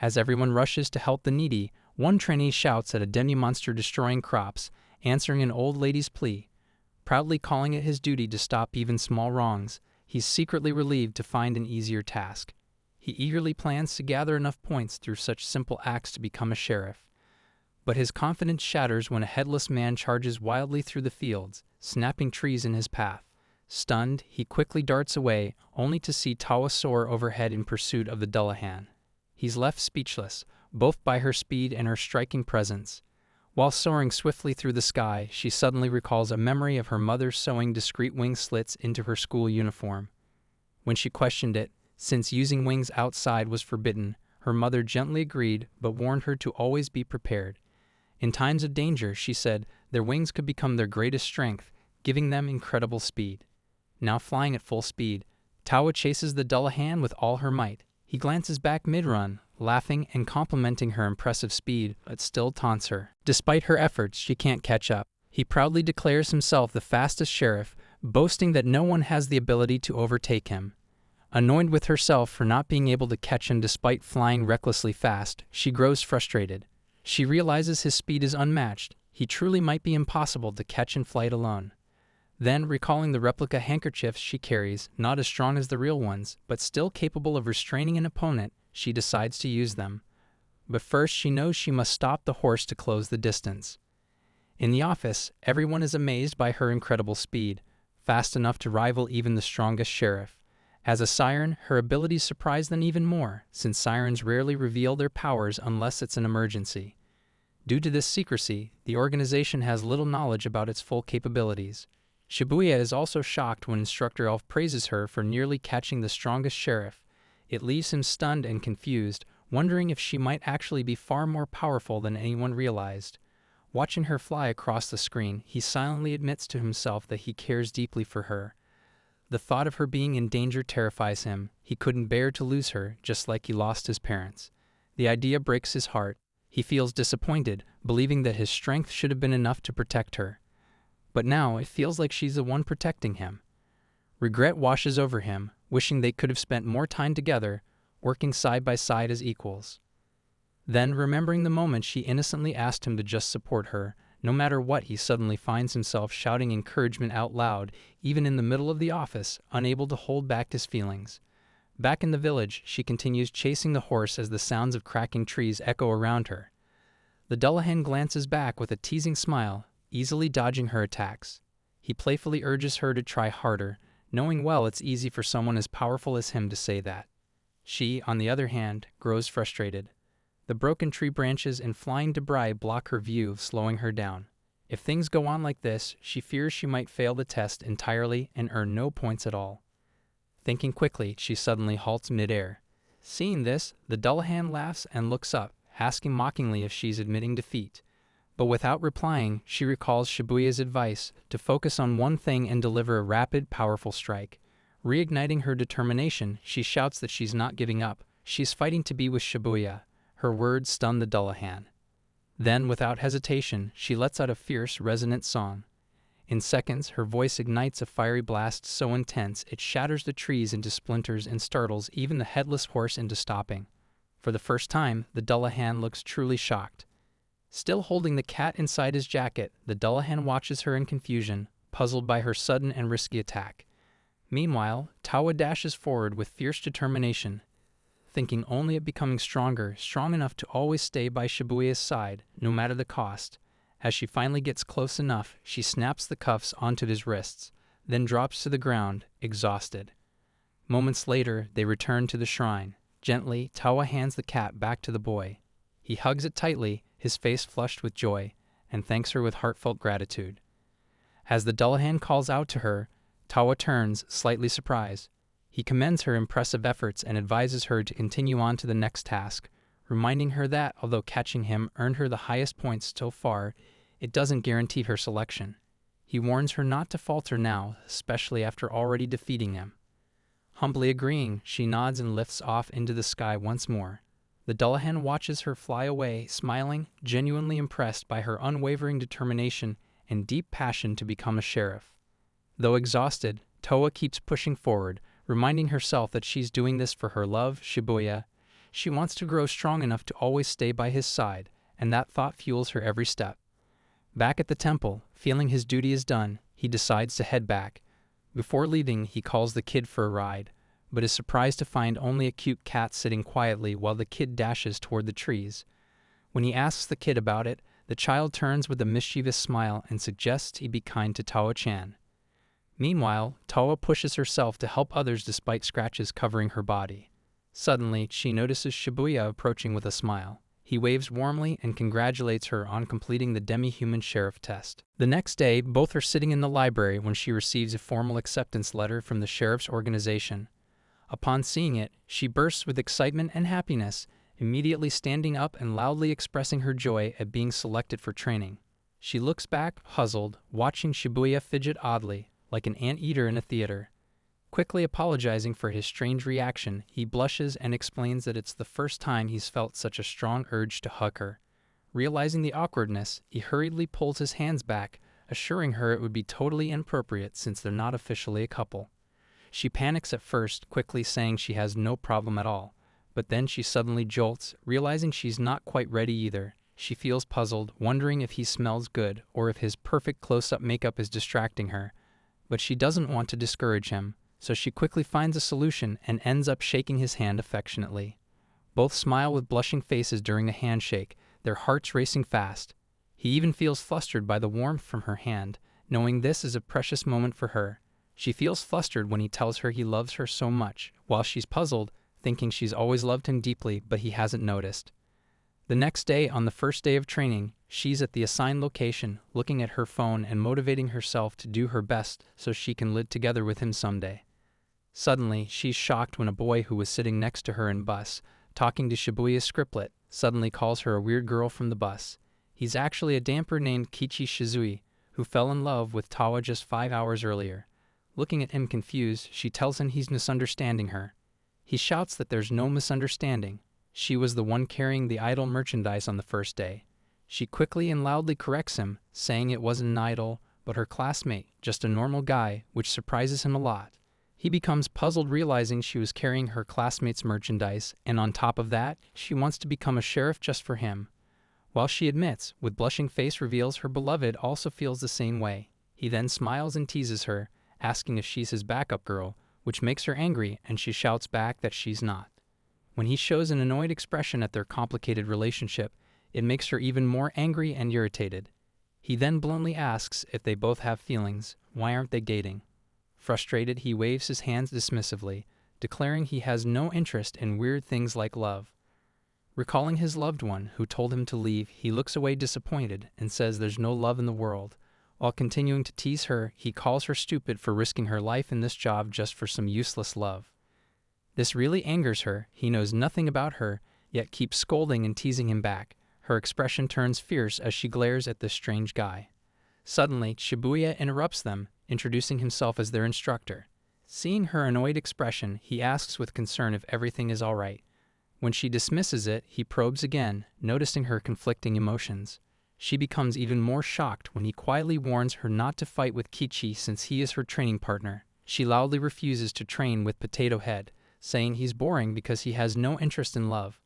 As everyone rushes to help the needy, one trainee shouts at a demi-monster destroying crops, answering an old lady's plea. Proudly calling it his duty to stop even small wrongs, he's secretly relieved to find an easier task. He eagerly plans to gather enough points through such simple acts to become a sheriff. But his confidence shatters when a headless man charges wildly through the fields, snapping trees in his path. Stunned, he quickly darts away, only to see Tawa soar overhead in pursuit of the Dullahan. He's left speechless, both by her speed and her striking presence. While soaring swiftly through the sky, she suddenly recalls a memory of her mother sewing discreet wing slits into her school uniform. When she questioned it, since using wings outside was forbidden, her mother gently agreed but warned her to always be prepared. In times of danger, she said, their wings could become their greatest strength, giving them incredible speed. Now flying at full speed, Tawa chases the Dullahan with all her might. He glances back mid-run, laughing and complimenting her impressive speed, but still taunts her. Despite her efforts, she can't catch up. He proudly declares himself the fastest sheriff, boasting that no one has the ability to overtake him. Annoyed with herself for not being able to catch him despite flying recklessly fast, she grows frustrated. She realizes his speed is unmatched. He truly might be impossible to catch in flight alone. Then, recalling the replica handkerchiefs she carries, not as strong as the real ones, but still capable of restraining an opponent, she decides to use them. But first she knows she must stop the horse to close the distance. In the office, everyone is amazed by her incredible speed, fast enough to rival even the strongest sheriff. As a siren, her abilities surprise them even more, since sirens rarely reveal their powers unless it's an emergency. Due to this secrecy, the organization has little knowledge about its full capabilities. Shibuya is also shocked when Instructor Elf praises her for nearly catching the strongest sheriff. It leaves him stunned and confused, wondering if she might actually be far more powerful than anyone realized. Watching her fly across the screen, he silently admits to himself that he cares deeply for her. The thought of her being in danger terrifies him. He couldn't bear to lose her, just like he lost his parents. The idea breaks his heart. He feels disappointed, believing that his strength should have been enough to protect her. But now it feels like she's the one protecting him. Regret washes over him, wishing they could have spent more time together, working side by side as equals. Then, remembering the moment she innocently asked him to just support her, no matter what, he suddenly finds himself shouting encouragement out loud, even in the middle of the office, unable to hold back his feelings. Back in the village, she continues chasing the horse as the sounds of cracking trees echo around her. The Dullahan glances back with a teasing smile, easily dodging her attacks. He playfully urges her to try harder, knowing well it's easy for someone as powerful as him to say that. She, on the other hand, grows frustrated. The broken tree branches and flying debris block her view, slowing her down. If things go on like this, she fears she might fail the test entirely and earn no points at all. Thinking quickly, she suddenly halts mid-air. Seeing this, the Dullahan laughs and looks up, asking mockingly if she's admitting defeat. But without replying, she recalls Shibuya's advice to focus on one thing and deliver a rapid, powerful strike. Reigniting her determination, she shouts that she's not giving up. She's fighting to be with Shibuya. Her words stun the Dullahan. Then, without hesitation, she lets out a fierce, resonant song. In seconds, her voice ignites a fiery blast so intense it shatters the trees into splinters and startles even the headless horse into stopping. For the first time, the Dullahan looks truly shocked. Still holding the cat inside his jacket, the Dullahan watches her in confusion, puzzled by her sudden and risky attack. Meanwhile, Tawa dashes forward with fierce determination, thinking only of becoming stronger, strong enough to always stay by Shibuya's side, no matter the cost. As she finally gets close enough, she snaps the cuffs onto his wrists, then drops to the ground, exhausted. Moments later, they return to the shrine. Gently, Tawa hands the cat back to the boy. He hugs it tightly, his face flushed with joy, and thanks her with heartfelt gratitude. As the Dullahan calls out to her, Tawa turns, slightly surprised. He commends her impressive efforts and advises her to continue on to the next task, reminding her that, although catching him earned her the highest points so far, it doesn't guarantee her selection. He warns her not to falter now, especially after already defeating him. Humbly agreeing, she nods and lifts off into the sky once more. The Dullahan watches her fly away, smiling, genuinely impressed by her unwavering determination and deep passion to become a sheriff. Though exhausted, Toa keeps pushing forward, reminding herself that she's doing this for her love, Shibuya. She wants to grow strong enough to always stay by his side, and that thought fuels her every step. Back at the temple, feeling his duty is done, he decides to head back. Before leaving, he calls the kid for a ride, but is surprised to find only a cute cat sitting quietly while the kid dashes toward the trees. When he asks the kid about it, the child turns with a mischievous smile and suggests he be kind to Tawa-chan. Meanwhile, Tawa pushes herself to help others despite scratches covering her body. Suddenly, she notices Shibuya approaching with a smile. He waves warmly and congratulates her on completing the demi-human sheriff test. The next day, both are sitting in the library when she receives a formal acceptance letter from the sheriff's organization. Upon seeing it, she bursts with excitement and happiness, immediately standing up and loudly expressing her joy at being selected for training. She looks back, puzzled, watching Shibuya fidget oddly, like an anteater in a theater. Quickly apologizing for his strange reaction, he blushes and explains that it's the first time he's felt such a strong urge to hug her. Realizing the awkwardness, he hurriedly pulls his hands back, assuring her it would be totally inappropriate since they're not officially a couple. She panics at first, quickly saying she has no problem at all, but then she suddenly jolts, realizing she's not quite ready either. She feels puzzled, wondering if he smells good or if his perfect close-up makeup is distracting her. But she doesn't want to discourage him, so she quickly finds a solution and ends up shaking his hand affectionately. Both smile with blushing faces during the handshake, their hearts racing fast. He even feels flustered by the warmth from her hand, knowing this is a precious moment for her. She feels flustered when he tells her he loves her so much, while she's puzzled, thinking she's always loved him deeply but he hasn't noticed. The next day, on the first day of training, she's at the assigned location, looking at her phone and motivating herself to do her best so she can live together with him someday. Suddenly, she's shocked when a boy who was sitting next to her in bus, talking to Shibuya's scriptlet, suddenly calls her a weird girl from the bus. He's actually a damper named Kichi Shizui, who fell in love with Tawa just 5 hours earlier. Looking at him confused, she tells him he's misunderstanding her. He shouts that there's no misunderstanding. She was the one carrying the idol merchandise on the first day. She quickly and loudly corrects him, saying it wasn't an idol, but her classmate, just a normal guy, which surprises him a lot. He becomes puzzled realizing she was carrying her classmates' merchandise, and on top of that, she wants to become a sheriff just for him. While she admits, with blushing face reveals her beloved also feels the same way. He then smiles and teases her, asking if she's his backup girl, which makes her angry, and she shouts back that she's not. When he shows an annoyed expression at their complicated relationship, it makes her even more angry and irritated. He then bluntly asks if they both have feelings, why aren't they dating? Frustrated, he waves his hands dismissively, declaring he has no interest in weird things like love. Recalling his loved one who told him to leave, he looks away disappointed and says there's no love in the world. While continuing to tease her, he calls her stupid for risking her life in this job just for some useless love. This really angers her. He knows nothing about her, yet keeps scolding and teasing him back. Her expression turns fierce as she glares at this strange guy. Suddenly, Shibuya interrupts them, introducing himself as their instructor. Seeing her annoyed expression, he asks with concern if everything is all right. When she dismisses it, he probes again, noticing her conflicting emotions. She becomes even more shocked when he quietly warns her not to fight with Kichi since he is her training partner. She loudly refuses to train with Potato Head, saying he's boring because he has no interest in love.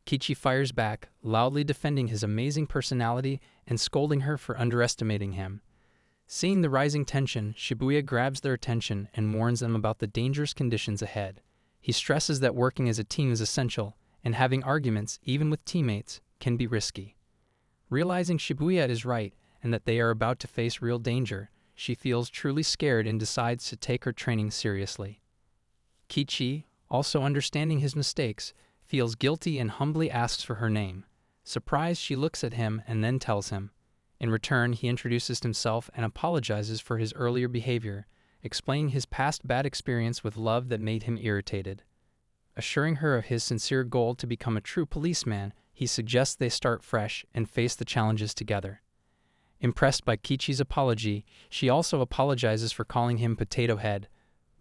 Kichi fires back, loudly defending his amazing personality and scolding her for underestimating him. Seeing the rising tension, Shibuya grabs their attention and warns them about the dangerous conditions ahead. He stresses that working as a team is essential, and having arguments, even with teammates, can be risky. Realizing Shibuya is right and that they are about to face real danger, she feels truly scared and decides to take her training seriously. Kichi, also understanding his mistakes, feels guilty and humbly asks for her name. Surprised, she looks at him and then tells him. In return, he introduces himself and apologizes for his earlier behavior, explaining his past bad experience with love that made him irritated. Assuring her of his sincere goal to become a true policeman, he suggests they start fresh and face the challenges together. Impressed by Kichi's apology, she also apologizes for calling him Potato Head,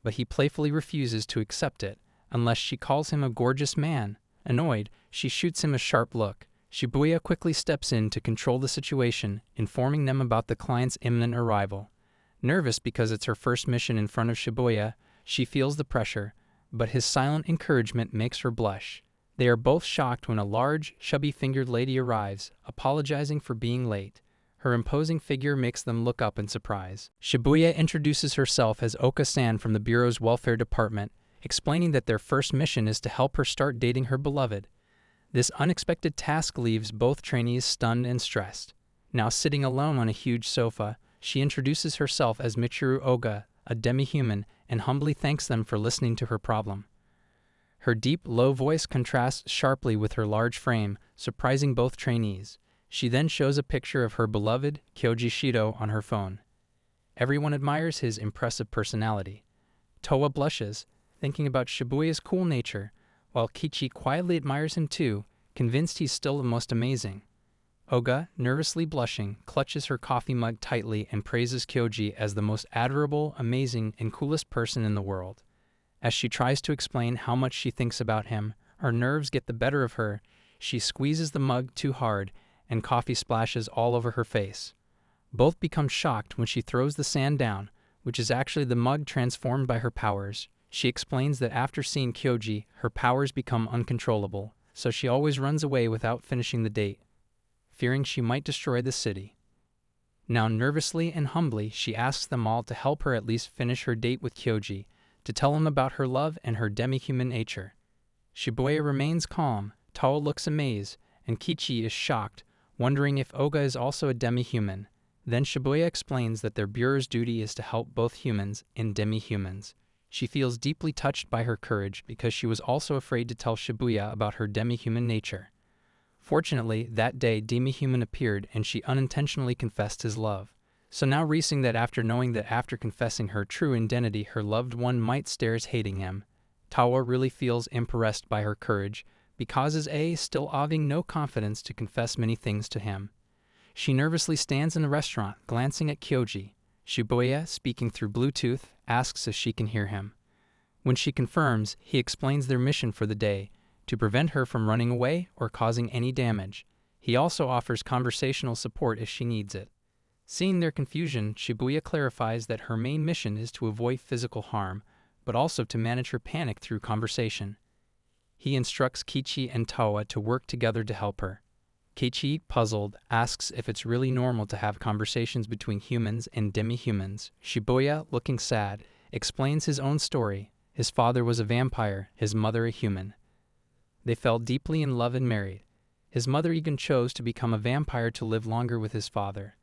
but he playfully refuses to accept it unless she calls him a gorgeous man. Annoyed, she shoots him a sharp look. Shibuya quickly steps in to control the situation, informing them about the client's imminent arrival. Nervous because it's her first mission in front of Shibuya, she feels the pressure, but his silent encouragement makes her blush. They are both shocked when a large, chubby-fingered lady arrives, apologizing for being late. Her imposing figure makes them look up in surprise. Shibuya introduces herself as Oka-san from the Bureau's welfare department, explaining that their first mission is to help her start dating her beloved. This unexpected task leaves both trainees stunned and stressed. Now sitting alone on a huge sofa, she introduces herself as Michiru Oga, a demi-human, and humbly thanks them for listening to her problem. Her deep, low voice contrasts sharply with her large frame, surprising both trainees. She then shows a picture of her beloved, Kyoji Shido, on her phone. Everyone admires his impressive personality. Towa blushes, thinking about Shibuya's cool nature, while Kichi quietly admires him too, convinced he's still the most amazing. Oga, nervously blushing, clutches her coffee mug tightly and praises Kyoji as the most adorable, amazing, and coolest person in the world. As she tries to explain how much she thinks about him, her nerves get the better of her. She squeezes the mug too hard, and coffee splashes all over her face. Both become shocked when she throws the sand down, which is actually the mug transformed by her powers. She explains that after seeing Kyoji, her powers become uncontrollable, so she always runs away without finishing the date, fearing she might destroy the city. Now nervously and humbly, she asks them all to help her at least finish her date with Kyoji, to tell him about her love and her demi-human nature. Shibuya remains calm, Tao looks amazed, and Kichi is shocked, wondering if Oga is also a demi-human. Then Shibuya explains that their bureau's duty is to help both humans and demi-humans. She feels deeply touched by her courage because she was also afraid to tell Shibuya about her demi-human nature. Fortunately, that day demi-human appeared and she unintentionally confessed his love. So now realizing that after confessing her true identity her loved one might stares hating him, Tawa really feels impressed by her courage, because A still having no confidence to confess many things to him. She nervously stands in the restaurant, glancing at Kyoji. Shibuya, speaking through Bluetooth, asks if she can hear him. When she confirms, he explains their mission for the day, to prevent her from running away or causing any damage. He also offers conversational support if she needs it. Seeing their confusion, Shibuya clarifies that her main mission is to avoid physical harm, but also to manage her panic through conversation. He instructs Kichi and Tawa to work together to help her. Kichi, puzzled, asks if it's really normal to have conversations between humans and demi-humans. Shibuya, looking sad, explains his own story. His father was a vampire, his mother a human. They fell deeply in love and married. His mother even chose to become a vampire to live longer with his father.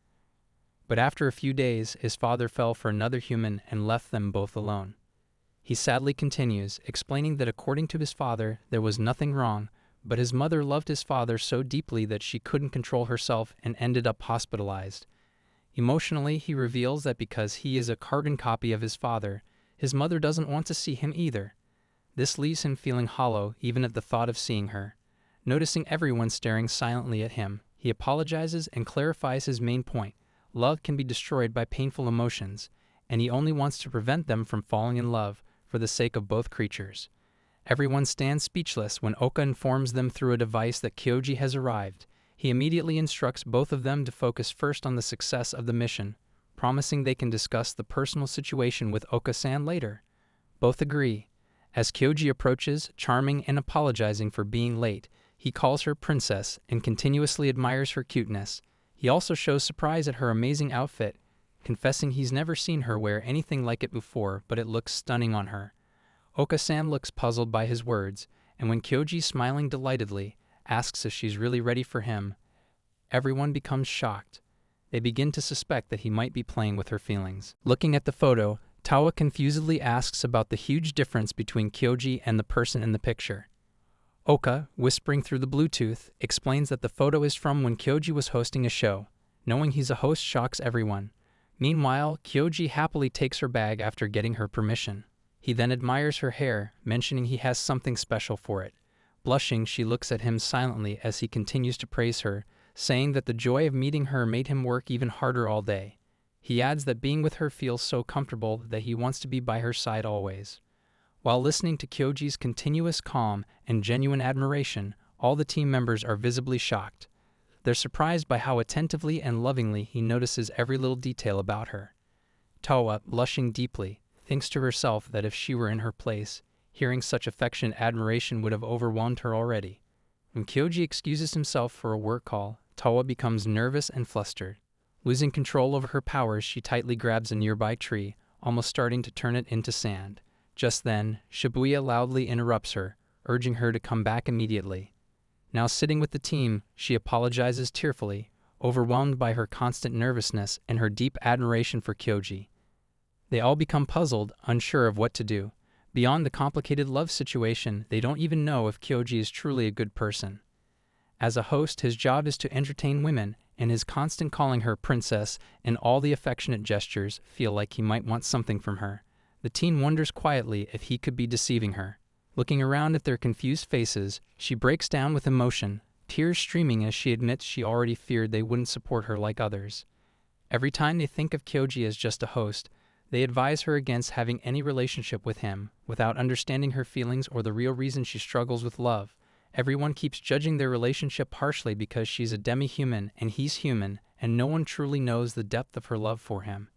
But after a few days, his father fell for another human and left them both alone. He sadly continues, explaining that according to his father, there was nothing wrong, but his mother loved his father so deeply that she couldn't control herself and ended up hospitalized. Emotionally, he reveals that because he is a carbon copy of his father, his mother doesn't want to see him either. This leaves him feeling hollow even at the thought of seeing her. Noticing everyone staring silently at him, he apologizes and clarifies his main point. Love can be destroyed by painful emotions, and he only wants to prevent them from falling in love for the sake of both creatures. Everyone stands speechless when Oka informs them through a device that Kyoji has arrived. He immediately instructs both of them to focus first on the success of the mission, promising they can discuss the personal situation with Oka-san later. Both agree. As Kyoji approaches, charming and apologizing for being late, he calls her princess and continuously admires her cuteness. He also shows surprise at her amazing outfit, confessing he's never seen her wear anything like it before, but it looks stunning on her. Oka-san looks puzzled by his words, and when Kyoji, smiling delightedly, asks if she's really ready for him, everyone becomes shocked. They begin to suspect that he might be playing with her feelings. Looking at the photo, Tawa confusedly asks about the huge difference between Kyoji and the person in the picture. Oka, whispering through the Bluetooth, explains that the photo is from when Kyoji was hosting a show. Knowing he's a host shocks everyone. Meanwhile, Kyoji happily takes her bag after getting her permission. He then admires her hair, mentioning he has something special for it. Blushing, she looks at him silently as he continues to praise her, saying that the joy of meeting her made him work even harder all day. He adds that being with her feels so comfortable that he wants to be by her side always. While listening to Kyoji's continuous calm and genuine admiration, all the team members are visibly shocked. They're surprised by how attentively and lovingly he notices every little detail about her. Tawa, blushing deeply, thinks to herself that if she were in her place, hearing such affectionate admiration would have overwhelmed her already. When Kyoji excuses himself for a work call, Tawa becomes nervous and flustered. Losing control over her powers, she tightly grabs a nearby tree, almost starting to turn it into sand. Just then, Shibuya loudly interrupts her, urging her to come back immediately. Now sitting with the team, she apologizes tearfully, overwhelmed by her constant nervousness and her deep admiration for Kyoji. They all become puzzled, unsure of what to do. Beyond the complicated love situation, they don't even know if Kyoji is truly a good person. As a host, his job is to entertain women, and his constant calling her princess and all the affectionate gestures feel like he might want something from her. The teen wonders quietly if he could be deceiving her. Looking around at their confused faces, she breaks down with emotion, tears streaming as she admits she already feared they wouldn't support her like others. Every time they think of Kyoji as just a host, they advise her against having any relationship with him, without understanding her feelings or the real reason she struggles with love. Everyone keeps judging their relationship harshly because she's a demi-human and he's human, and no one truly knows the depth of her love for him.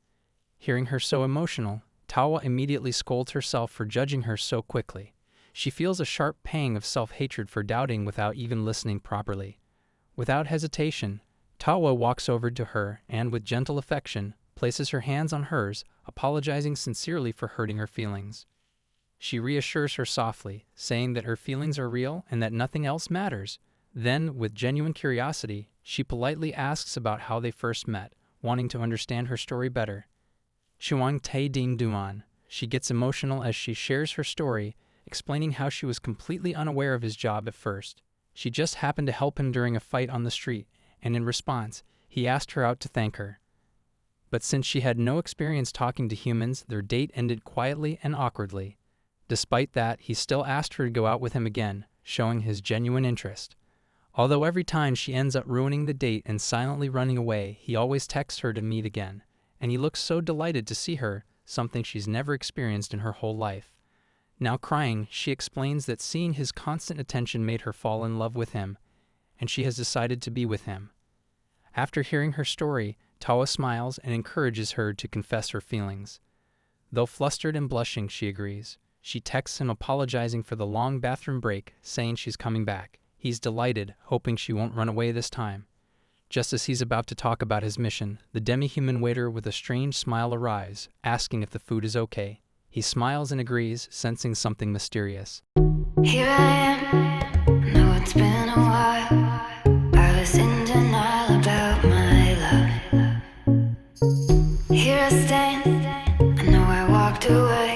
Hearing her so emotional, Tawa immediately scolds herself for judging her so quickly. She feels a sharp pang of self-hatred for doubting without even listening properly. Without hesitation, Tawa walks over to her and, with gentle affection, places her hands on hers, apologizing sincerely for hurting her feelings. She reassures her softly, saying that her feelings are real and that nothing else matters. Then, with genuine curiosity, she politely asks about how they first met, wanting to understand her story better. Shuang Te Ding Duan. She gets emotional as she shares her story, explaining how she was completely unaware of his job at first. She just happened to help him during a fight on the street, and in response, he asked her out to thank her. But since she had no experience talking to humans, their date ended quietly and awkwardly. Despite that, he still asked her to go out with him again, showing his genuine interest. Although every time she ends up ruining the date and silently running away, he always texts her to meet again, and he looks so delighted to see her, something she's never experienced in her whole life. Now crying, she explains that seeing his constant attention made her fall in love with him, and she has decided to be with him. After hearing her story, Tawa smiles and encourages her to confess her feelings. Though flustered and blushing, she agrees. She texts him apologizing for the long bathroom break, saying she's coming back. He's delighted, hoping she won't run away this time. Just as he's about to talk about his mission, the demi-human waiter with a strange smile arrives, asking if the food is okay. He smiles and agrees, sensing something mysterious. Here I am, know it's been a while. I was in denial about my love. Here I stand, I know I walked away.